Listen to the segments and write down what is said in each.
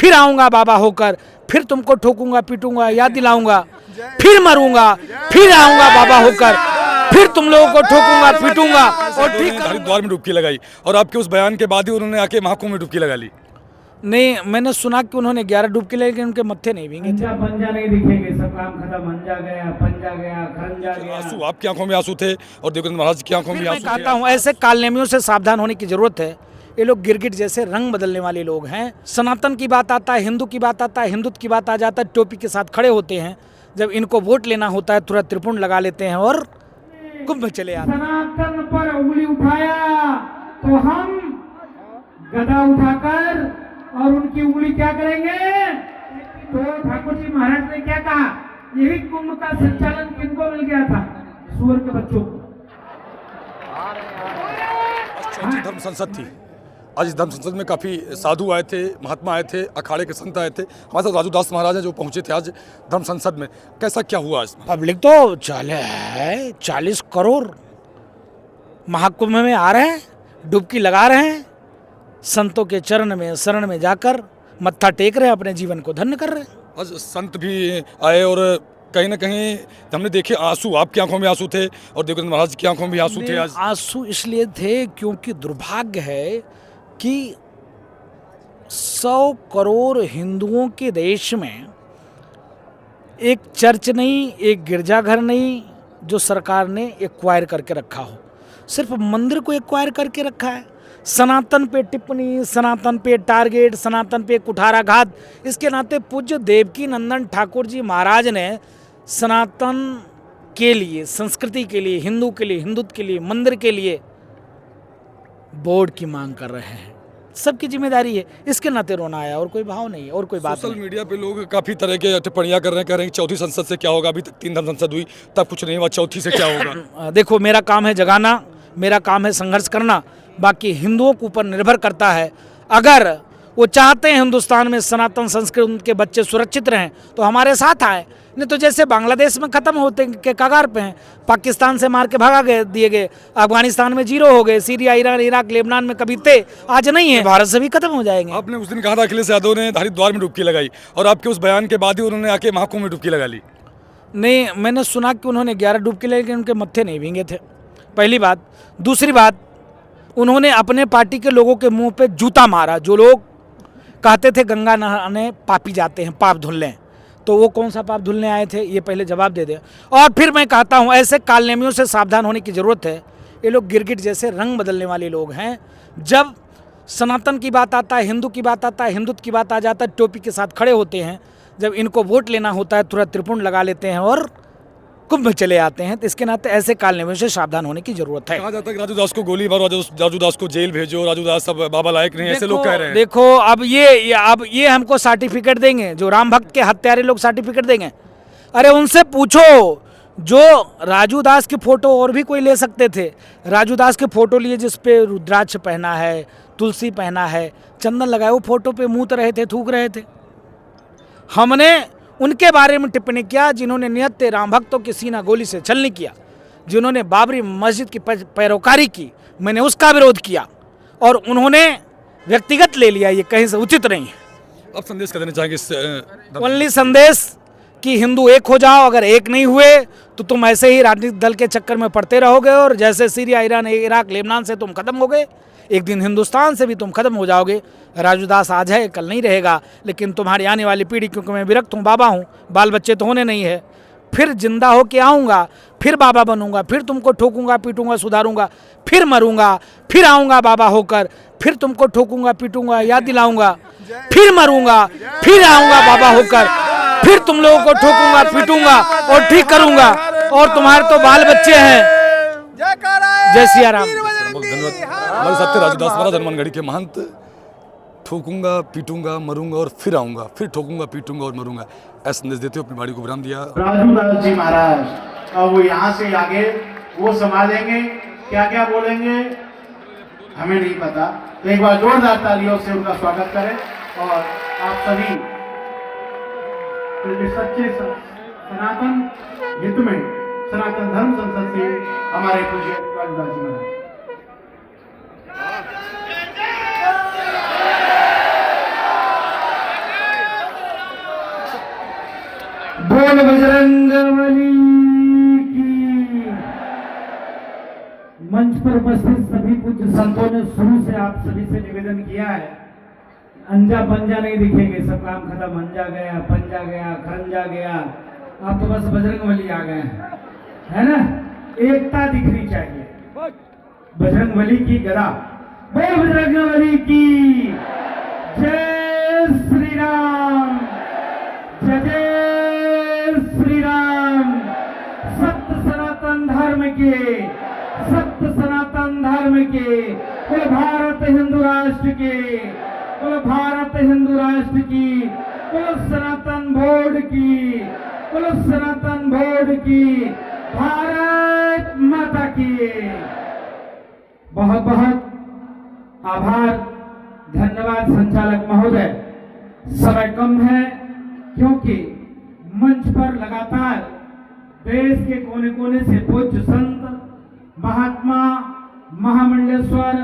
फिर आऊँगा बाबा होकर, फिर तुमको ठोकूंगा पीटूंगा याद दिलाऊंगा, फिर मरूंगा, फिर आऊँगा बाबा होकर, फिर तुम लोगों को ठोकूंगा पीटूंगा और ठीक हरिद्वार में डुबकी लगाई और आपके उस बयान के बाद ही उन्होंने आके महाकुंभ में डुबकी लगा ली। नहीं, मैंने सुना कि उन्होंने 11 डुबकी लगाई लेकिन उनके मत्थे नहीं भीगे थे। पंजा नहीं दिखेंगे, सब काम खत्म, मंजा गया, पंजा गया, खरंजा गया। आंसू आपकी आंखों में आंसू थे और देवेंद्र महाराज की आंखों में मैं आंसू थे। कहता हूँ ऐसे कालनेमियों से सावधान होने की जरूरत है। ये लोग गिरगिट जैसे रंग बदलने वाले लोग हैं। सनातन की बात आता है, हिंदू की बात आता है, हिंदुत्व की बात आ जाता है, टोपी के साथ खड़े होते हैं। जब इनको वोट लेना होता है तुरंत त्रिपुंड लगा लेते हैं और कुंभ में चले आते हैं। सनातन पर उंगली उठाया तो हम गदा उठाकर और उनकी उंगली क्या करेंगे? तो ठाकुर जी महाराज ने क्या कहा? यही कुंभ का संचालन किनको मिल गया था? सूअर के बच्चों को। चौथी धर्म संसद थी। आज इस धर्म संसद में काफ़ी साधु आए थे, महात्मा आए थे, अखाड़े के संत आए थे। हमारे साथ राजू दास महाराज हैं जो पहुंचे थे आज धर्म संसद में। कैसा क्या हुआ इसमें? पब्लिक तो चले है, 40 करोड़ महाकुंभ में आ रहे हैं, डुबकी लगा रहे हैं, संतों के चरण में शरण में जाकर मत्था टेक रहे हैं, अपने जीवन को धन्य कर रहे हैं। आज संत भी आए और कहीं ना कहीं हमने देखे आंसू, आपकी आंखों में आंसू थे और देवेंद्र महाराज की आंखों में भी आंसू थे। आज आंसू इसलिए थे क्योंकि दुर्भाग्य है कि 100 करोड़ हिंदुओं के देश में एक चर्च नहीं, एक गिरजाघर नहीं जो सरकार ने एक्वायर करके रखा हो। सिर्फ मंदिर को एक्वायर करके रखा है। सनातन पे टिप्पणी, सनातन पे टारगेट, सनातन पे कुठाराघात। इसके नाते पूज्य देवकी नंदन ठाकुर जी महाराज ने सनातन के लिए, संस्कृति के लिए, हिंदू के लिए, हिंदुत्व के लिए, मंदिर के लिए बोर्ड की मांग कर रहे हैं। सबकी जिम्मेदारी है, इसके नाते रोना आया और कोई भाव नहीं है और कोई बात सोशल नहीं। मीडिया पे लोग काफ़ी तरह के टिप्पणियां कर रहे हैं, कह रहे हैं कि चौथी संसद से क्या होगा? अभी तक 3 धर्म संसद हुई, तब कुछ नहीं हुआ, चौथी से क्या होगा? देखो, मेरा काम है जगाना, मेरा काम है संघर्ष करना, बाकी हिंदुओं के ऊपर निर्भर करता है। अगर वो चाहते हैं हिंदुस्तान में सनातन संस्कृति, उनके बच्चे सुरक्षित रहें तो हमारे साथ आए। नहीं तो जैसे बांग्लादेश में ख़त्म होते के कगार पे हैं, पाकिस्तान से मार के भगा गए, दिए गए, अफगानिस्तान में 0 हो गए, सीरिया, ईरान, इराक, लेबनान में कभी थे, आज नहीं है, भारत से भी खत्म हो जाएंगे। आपने उस दिन कहा था अखिलेश यादव ने हरिद्वार में डुबकी लगाई और आपके उस बयान के बाद ही उन्होंने आके महाकुंभ में डुबकी लगा ली। नहीं, मैंने सुना कि उन्होंने 11 डुबकी लगाई लेकिन उनके मत्थे नहीं भीगे थे, पहली बात। दूसरी बात, उन्होंने अपने पार्टी के लोगों के मुंह पे जूता मारा। जो लोग कहते थे गंगा नहाने पापी जाते हैं, पाप धुलने, तो वो कौन सा पाप धुलने आए थे, ये पहले जवाब दे दे। और फिर मैं कहता हूँ ऐसे कालनेमियों से सावधान होने की ज़रूरत है। ये लोग गिरगिट जैसे रंग बदलने वाले लोग हैं। जब सनातन की बात आता है, हिंदू की बात आता है, हिंदुत्व की बात आ जाता है, टोपी के साथ खड़े होते हैं। जब इनको वोट लेना होता है तुरंत त्रिपुंड लगा लेते हैं और कुंभ में चले आते हैं। तो इसके नाते ऐसे कालनेमियों से सावधान होने की जरूरत है। कहा जाता है कि राजू दास को गोली मारो, राजू दास को जेल भेजो, राजू दास सब बाबा लायक नहीं, ऐसे लोग कह रहे हैं। देखो, अब ये हमको सर्टिफिकेट देंगे, जो राम भक्त के हत्यारे लोग सर्टिफिकेट देंगे। अरे उनसे पूछो, जो राजू दास की फोटो और भी कोई ले सकते थे, राजू दास की फोटो लिए जिसपे रुद्राक्ष पहना है, तुलसी पहना है, चंदन लगाए, वो फोटो पे मूत रहे थे, थूक रहे थे। हमने उनके बारे में टिप्पणी किया जिन्होंने नियत्ते राम भक्तों की सीना गोली से छलनी किया, जिन्होंने बाबरी मस्जिद की पैरोकारी की, मैंने उसका विरोध किया और उन्होंने व्यक्तिगत ले लिया। ये कहीं से उचित नहीं है। अब संदेश क्या देना चाहेंगे? ओनली संदेश कि हिंदू एक हो जाओ। अगर एक नहीं हुए तो तुम ऐसे ही राजनीतिक दल के चक्कर में पड़ते रहोगे और जैसे सीरिया, ईरान, इराक, लेबनान से तुम खत्म हो गए, एक दिन हिंदुस्तान से भी तुम खत्म हो जाओगे। राजू दास आज है, कल नहीं रहेगा, लेकिन तुम्हारी आने वाली पीढ़ी, क्योंकि मैं विरक्त हूँ, बाबा हूँ, बाल बच्चे तो होने नहीं है, फिर जिंदा हो के आऊँगा, फिर बाबा बनूंगा, फिर तुमको ठोकूंगा पीटूंगा सुधारूंगा, फिर मरूंगा, फिर आऊँगा बाबा होकर, फिर तुमको ठोकूंगा पीटूंगा याद दिलाऊंगा, फिर मरूंगा, फिर आऊँगा बाबा होकर, फिर तुम लोगों को ठोकूंगा पीटूंगा और ठीक करूंगा, और तुम्हारे तो बाल बच्चे हैं। जय सिया राम। धन्यवाद। हमारे साथ थे राजू दास महाराज, हनुमानगढ़ी के महंत। ठोकूंगा पीटूंगा मरूंगा और फिर आऊंगा, फिर ठोकूंगा पीटूंगा और मरूंगा, ऐसा संदेश देते हुए अपनी बाड़ी को विराम दिया। राजू दास जी महाराज, अब वो यहाँ से आगे वो संभालेंगे, क्या क्या बोलेंगे हमें नहीं पता। तो एक बार जोरदार तालियों से उनका स्वागत करें और आप सभी सच्चे सनातन हित में सनातन धर्म संसद से हमारे पूज्य राजू दास जी महाराज। बोल बजरंगबली की। मंच पर उपस्थित सभी पूज्य संतों ने शुरू से आप सभी से निवेदन किया है, अंजा पंजा नहीं दिखेंगे, सब काम खत्म। अंजा गया, पंजा गया, खरंजा गया, आप तो बस बजरंगबली आ गए हैं, है ना। एकता दिखनी चाहिए। बजरंगबली की गदा, बोल बजरंगबली की जय श्री राम, जय जय श्री राम। सत्य सनातन धर्म के, सत्य सनातन धर्म के, कुल भारत हिंदू राष्ट्र के, कुल भारत हिंदू राष्ट्र की, कुल सनातन बोर्ड की, कुल सनातन बोर्ड की, भारत माता की। बहुत बहुत आभार, धन्यवाद संचालक महोदय। समय कम है क्योंकि मंच पर लगातार देश के कोने कोने से पूज्य संत, महात्मा, महामंडलेश्वर,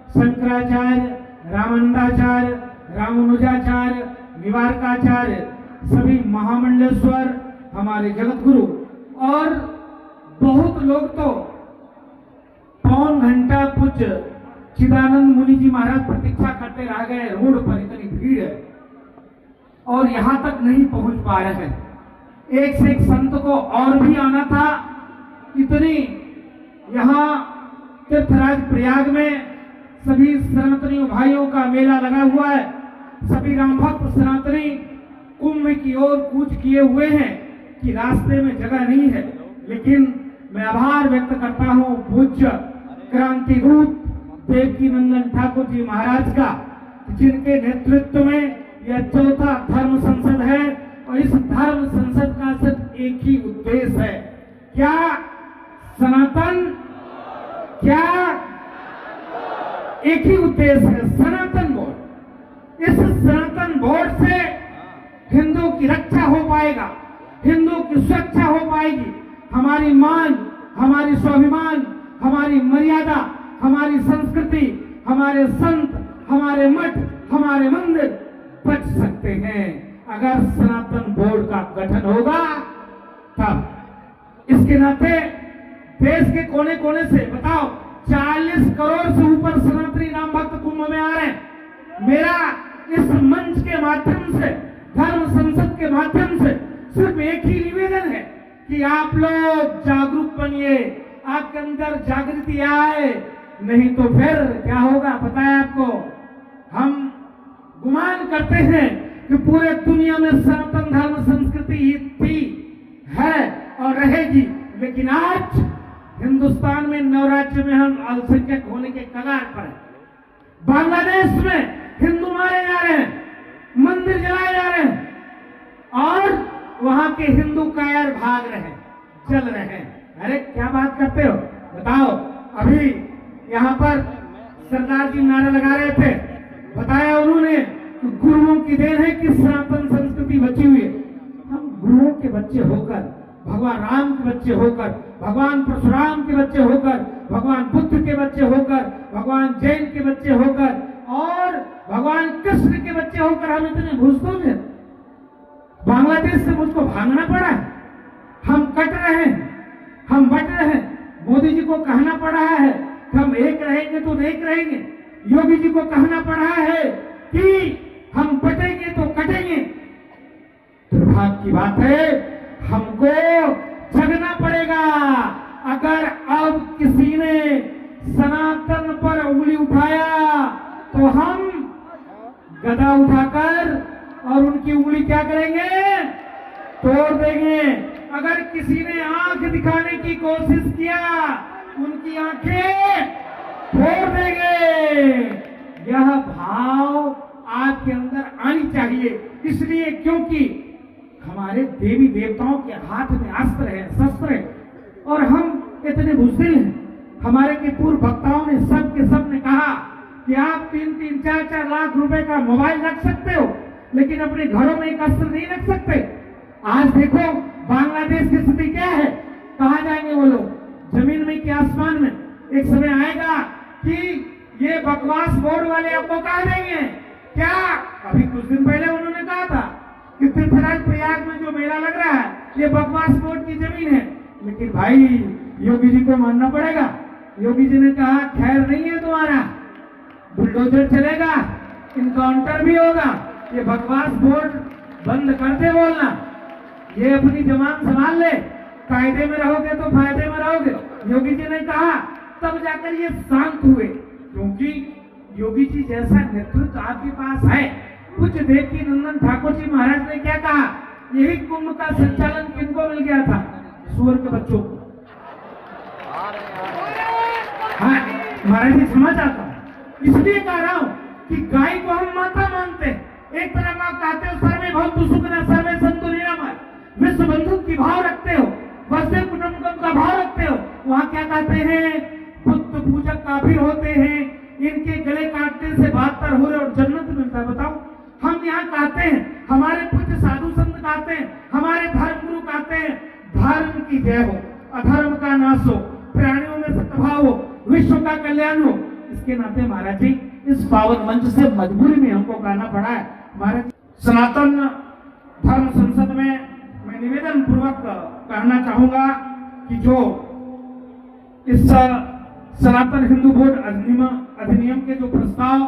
शंकराचार्य, रामानंदाचार्य, रामानुजाचार्य, निवारकाचार्य, सभी महामंडलेश्वर, हमारे जगत गुरु और बहुत लोग तो पौन घंटा पूज्य चिदानंद मुनि जी महाराज प्रतीक्षा करते रह गए। रोड पर इतनी भीड़ है और यहां तक नहीं पहुंच पा रहे हैं। एक से एक संत को और भी आना था। इतनी यहां तीर्थराज प्रयाग में सभी सनातनी भाइयों का मेला लगा हुआ है। सभी राम भक्त सनातनी कुंभ की ओर कूच किए हुए हैं कि रास्ते में जगह नहीं है। लेकिन मैं आभार व्यक्त करता हूं पूज्य क्रांति दूत देवकी नंदन ठाकुर जी महाराज का, जिनके नेतृत्व में यह चौथा धर्म संसद है। और इस धर्म संसद का सिर्फ एक ही उद्देश्य है, क्या? सनातन, क्या? एक ही उद्देश्य है, सनातन बोर्ड। इस सनातन बोर्ड से हिंदू की रक्षा हो पाएगा, हिंदू की सुरक्षा हो पाएगी। हमारी मान, हमारी स्वाभिमान, हमारी मर्यादा, हमारी संस्कृति, हमारे संत, हमारे मठ, हमारे मंदिर बच सकते हैं अगर सनातन बोर्ड का गठन होगा तब। इसके नाते देश के कोने कोने से बताओ 40 करोड़ से ऊपर सनातनी राम भक्त कुंभ में आ रहे हैं। मेरा इस मंच के माध्यम से, धर्म संसद के माध्यम से सिर्फ एक ही निवेदन है कि आप लोग जागरूक बनिए, आपके अंदर जागृति आए। नहीं तो फिर क्या होगा पता है आपको? हम गुमान करते हैं कि पूरे दुनिया में सनातन धर्म संस्कृति ही थी, है और रहेगी। लेकिन आज हिंदुस्तान में नवराज्य में हम अल्पसंख्यक होने के कगार पर हैं। बांग्लादेश में हिंदू मारे जा रहे हैं, मंदिर जलाए जा रहे हैं और वहां के हिंदू कायर भाग रहे हैं, चल रहे हैं। अरे क्या बात करते हो, बताओ। अभी यहाँ पर सरदार जी नारा लगा रहे थे, बताया उन्होंने कि गुरुओं की देन है कि सनातन संस्कृति बची हुई है। हम गुरुओं के बच्चे होकर, भगवान राम के बच्चे होकर, भगवान परशुराम के बच्चे होकर, भगवान बुद्ध के बच्चे होकर, भगवान जैन के बच्चे होकर और भगवान कृष्ण के बच्चे होकर हम इतने भूसतोल हैं। बांग्लादेश से मुझको भागना पड़ा है, हम कट रहे हैं, हम बट रहे हैं। मोदी जी को कहना पड़ा है कि हम एक रहेंगे तो एक रहेंगे। योगी जी को कहना पड़ा है कि हम बटेंगे तो कटेंगे। दुर्भाग्य की बात है, हमको जगना पड़ेगा। अगर अब किसी ने सनातन पर उंगली उठाया तो हम गदा उठाकर और उनकी उंगली क्या करेंगे? तोड़ देंगे। अगर किसी ने आंख दिखाने की कोशिश किया, उनकी आंखें फोड़ देंगे। यह भाव आपके अंदर आनी चाहिए। इसलिए क्योंकि हमारे देवी देवताओं के हाथ में अस्त्र है, शस्त्र है और हम इतने बुज़दिल हैं। हमारे के पूर्व वक्ताओं ने सब के सब ने कहा कि आप 3-3, 4-4 लाख रुपए का मोबाइल रख सकते हो, लेकिन अपने घरों में एक अस्त्र नहीं रख सकते। आज देखो बांग्लादेश की स्थिति क्या है, कहां जाएंगे वो लोग? जमीन में कि आसमान में? एक समय आएगा कि ये बकवास बोर्ड वाले आपको कह देंगे क्या? अभी कुछ दिन पहले उन्होंने कहा था कि तीर्थराज प्रयाग में जो मेला लग रहा है ये बकवास बोर्ड की जमीन है। लेकिन भाई योगी जी को मानना पड़ेगा। योगी जी ने कहा खैर नहीं है तुम्हारा, बुलडोजर चलेगा, इनकाउंटर भी होगा, ये बकवास बोर्ड बंद कर दे बोलना, ये अपनी जबान संभाल ले, कायदे में रहोगे तो फायदे में रहोगे। योगी जी ने कहा, तब जाकर ये शांत हुए, क्योंकि योगी जी जैसा नेतृत्व आपके पास है। पूज्य देवकीनंदन ठाकुर जी महाराज ने क्या कहा, यही कुंभ का संचालन किनको मिल गया था? सूअर के बच्चों को। हाँ महाराज जी समझ आता हूं, इसलिए कह रहा हूं कि गाय को हम माता मानते हैं। एक तरफ आप कहते हो सर्वे भवन्तु सुखिनः सर्वे सन्तु निरामय, विश्व बंधु की भाव रखते हो, वसुधैव कुटुम्बकम का भाव रखते हो। वहां क्या कहते हैं, बुद्ध पूजक काफिर होते हैं, इनके गले काटने से 72 हो रहे और जन्नत मिलता है। बताओ, हम यहाँ कहते हैं, हमारे पूज्य साधु संत कहते हैं, हमारे धर्म गुरु कहते हैं, धर्म की जय हो, अधर्म का नाश हो, प्राणियों में सद्भाव हो, विश्व का कल्याण हो। इसके नाते महाराज जी इस पावन मंच से मजबूरी में हमको कहना पड़ा है। महाराज सनातन धर्म संसद में मैं निवेदन पूर्वक कहना चाहूंगा कि जो इस सनातन हिंदू बोर्ड अधिनियम के जो प्रस्ताव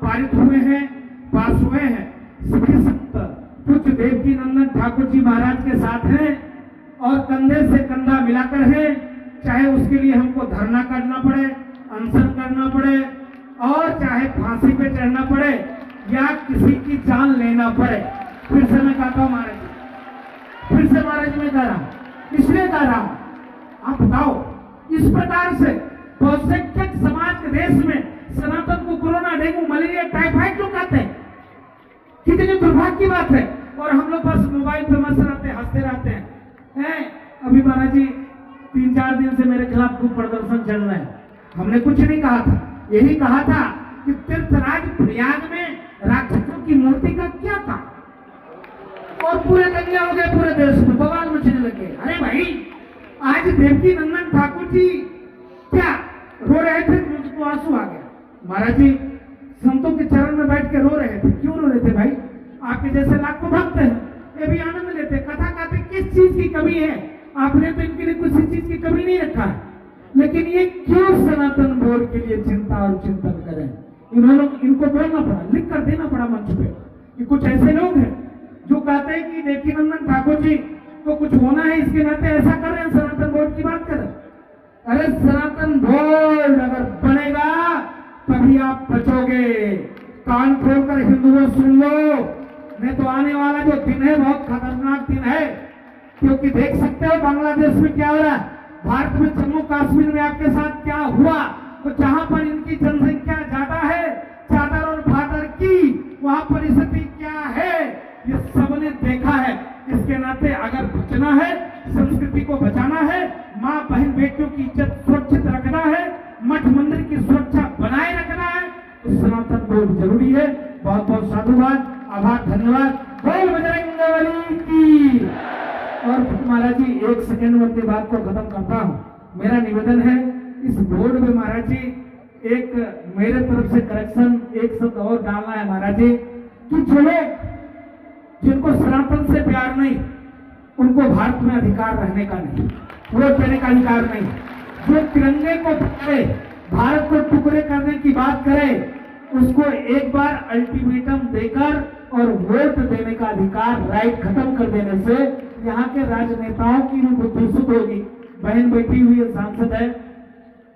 पारित हुए हैं, पास हुए हैं, सभी संत पूज्य देवकीनंदन ठाकुर जी महाराज के साथ हैं और कंधे से कंधा मिलाकर है। चाहे उसके लिए हमको धरना करना पड़े, अनशन करना पड़े और चाहे फांसी पे चढ़ना पड़े या किसी की जान लेना पड़े। फिर से मैं कहता हूँ महाराज जी, फिर से महाराज जी मैं कह रहा हूँ, इसलिए कह रहा हूँ, आप बताओ इस प्रकार से बहुसंख्यक समाज के देश में सनातन को कोरोना, डेंगू, मलेरिया, टाइफाइड क्यों कहते हैं? कितनी दुर्भाग्य की बात है। और हम लोग बस मोबाइल पे मस्त रहते हैं, हंसते रहते हैं। अभी महाराज जी 3-4 दिन से मेरे खिलाफ खूब प्रदर्शन चल रहे हैं। हमने कुछ नहीं कहा था, यही कहा था कि तीर्थराज प्रयाग में राक्षसों की मूर्ति का क्या था, और पूरे दंगे हो गए, पूरे देश में बवाल मचने लगे। अरे भाई, आज देवकीनंदन ठाकुर जी क्या रो रहे थे, मुझको आंसू आ गया। महाराज जी संतों के चरण में बैठ के रो रहे थे। क्यों रो रहे थे भाई? आपके जैसे लाखों भक्त हैं, ये भी आनंद लेते, कथा कहते, किस चीज की कमी है? आपने तो इनके लिए किसी चीज की कमी नहीं रखा है, लेकिन ये क्यों सनातन बोर्ड के लिए चिंता और चिंतन करें? इनको बोलना पड़ा, लिख कर देना पड़ा मंच पे कि कुछ ऐसे लोग हैं जो कहते हैं कि देवकीनंदन ठाकुर जी को कुछ होना है, इसके नाते ऐसा कर रहे हैं, सनातन बोर्ड की बात करें। अरे सनातन बोर्ड अगर बनेगा तभी आप बचोगे। कान खोलकर हिंदुओं सुन लो, नहीं तो आने वाला जो दिन है बहुत खतरनाक दिन है। क्योंकि देख सकते हो बांग्लादेश में क्या हो रहा है, भारत में जम्मू कश्मीर में आपके साथ क्या हुआ। तो जहां पर इनकी जनसंख्या ज्यादा है, चादर और भादर की, वहां पर स्थिति क्या है ये सबने देखा है। इसके नाते अगर बचना है, संस्कृति को बचाना है, माँ बहन बेटियों की इज्जत सुरक्षित रखना है, मठ मंदिर की सुरक्षा बनाए रखना है, तो सनातन बोर्ड जरूरी है। बहुत बहुत साधुवाद, आभार, धन्यवाद। बोल बजरंगबली की। और महाराज जी 1 सेकंड में अपनी बात को खत्म करता हूँ। मेरा निवेदन है इस बोर्ड में महाराज जी एक मेरे तरफ से करेक्शन, एक शब्द और डालना है महाराज जी, कि जो लोग जिनको सनातन से प्यार नहीं, उनको भारत में अधिकार रहने का नहीं, वोट देने का अधिकार नहीं। जो तिरंगे को पकड़े, भारत को टुकड़े करने की बात करे, उसको एक बार अल्टीमेटम देकर और वोट देने का अधिकार, राइट खत्म कर देने से यहाँ के राजनेताओं की भी बुद्धि शुद्ध होगी। बहन बैठी हुई है, सांसद है,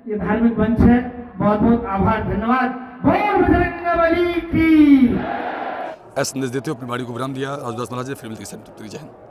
ये धार्मिक मंच है। बहुत बहुत आभार, धन्यवाद। बोल बजरंगबली की। ऐसा संदेश देते हुए अपनी वाणी को विराम दिया। राजदास महाराज ने फिर मिलती है। जय हिंद।